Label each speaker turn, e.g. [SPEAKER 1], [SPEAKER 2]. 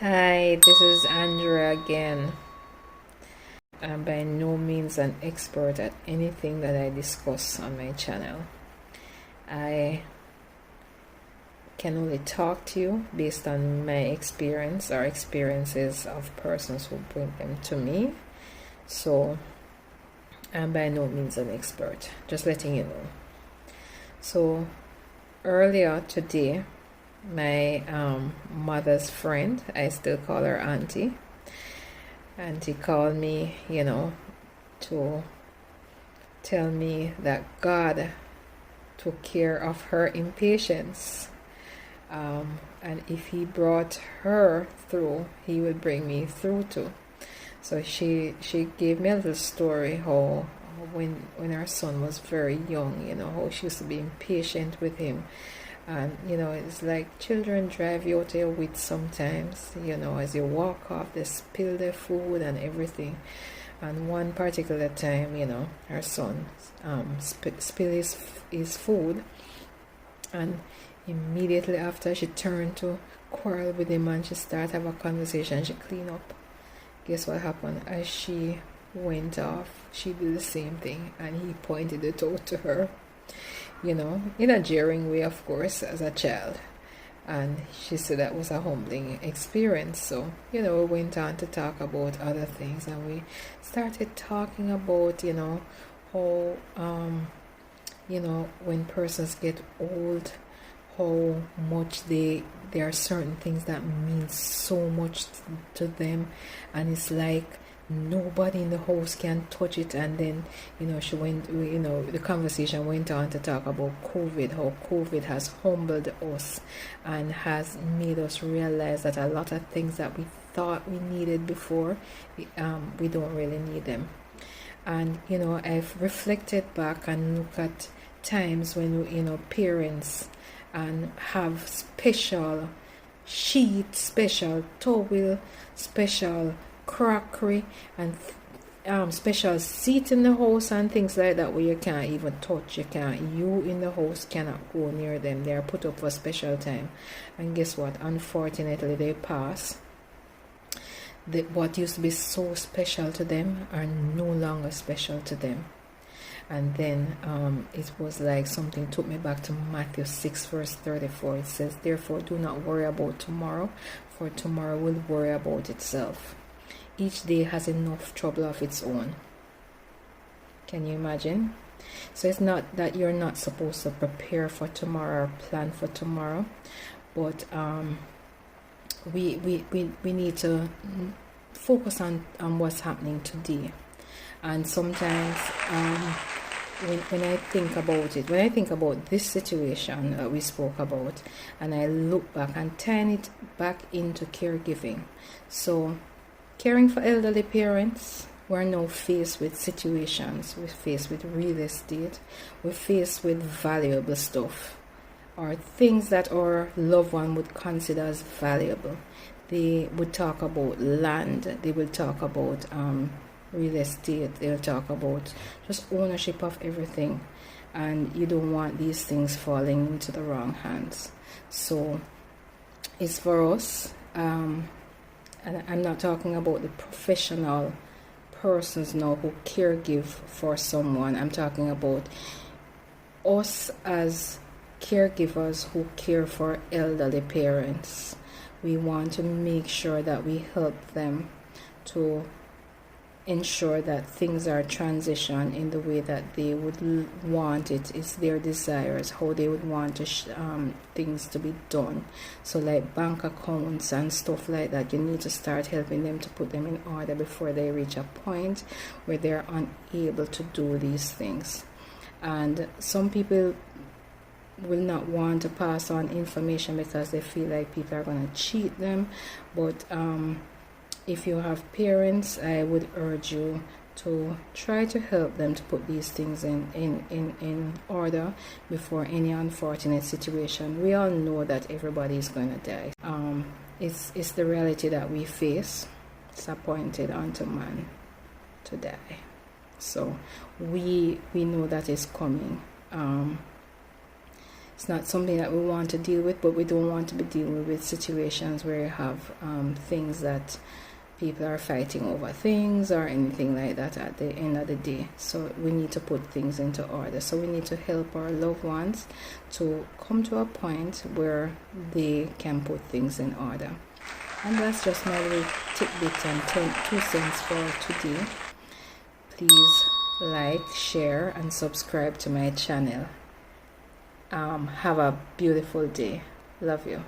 [SPEAKER 1] Hi, this is Andrea again. I'm by no means an expert at anything that I discuss on my channel. I can only talk to you based on my experience or experiences of persons who bring them to me. So I'm by no means an expert, just letting you know. So earlier today, my mother's friend, I still call her auntie, called me, to tell me that God took care of her impatience. And if he brought her through, he would bring me through too. So she gave me a little story how when her son was very young, how she used to be impatient with him. And it's like children drive you out of your wits sometimes. As you walk off, they spill their food and everything. And one particular time, her son spilled his food, and immediately after, she turned to quarrel with him and she started to have a conversation. She cleaned up. Guess what happened? As she went off, she did the same thing, and he pointed it out to her, in a jeering way, of course, as a child. And she said that was a humbling experience. So, we went on to talk about other things, and we started talking about, how, when persons get old, how much there are certain things that mean so much to them, and it's like nobody in the house can touch it. And then the conversation went on to talk about COVID, how COVID has humbled us and has made us realize that a lot of things that we thought we needed before, we don't really need them. And I've reflected back and looked at times when parents and have special sheet, special towel, special crockery, and special seat in the house and things like that, where you can't even touch. You in the house cannot go near them. They are put up for special time. And guess what? Unfortunately, they pass. What used to be so special to them are no longer special to them. And then it was like something took me back to Matthew 6 verse 34. It says, "Therefore do not worry about tomorrow, for tomorrow will worry about itself. Each day has enough trouble of its own." Can you imagine? So it's not that you're not supposed to prepare for tomorrow or plan for tomorrow, but we need to focus on what's happening today. And sometimes when I think about this situation that we spoke about, and I look back and turn it back into caregiving. So caring for elderly parents, we're now faced with situations. We're faced with real estate. We're faced with valuable stuff, or things that our loved one would consider as valuable. They would talk about land. They will talk about real estate. They'll talk about just ownership of everything, and you don't want these things falling into the wrong hands. So it's for us, and I'm not talking about the professional persons now who caregive for someone. I'm talking about us as caregivers who care for elderly parents. We want to make sure that we help them to ensure that things are transitioned in the way that they would want it. It's their desires, how they would want things to be done. So like bank accounts and stuff like that, you need to start helping them to put them in order before they reach a point where they're unable to do these things. And some people will not want to pass on information because they feel like people are going to cheat them. But if you have parents, I would urge you to try to help them to put these things in order before any unfortunate situation. We all know that everybody is going to die. It's the reality that we face. It's appointed unto man to die. So we know that is coming. It's not something that we want to deal with, but we don't want to be dealing with situations where you have things that people are fighting over things or anything like that at the end of the day. So we need to put things into order. So we need to help our loved ones to come to a point where they can put things in order. And that's just my little tidbit and 2 cents for today. Please like, share, and subscribe to my channel. Have a beautiful day. Love you.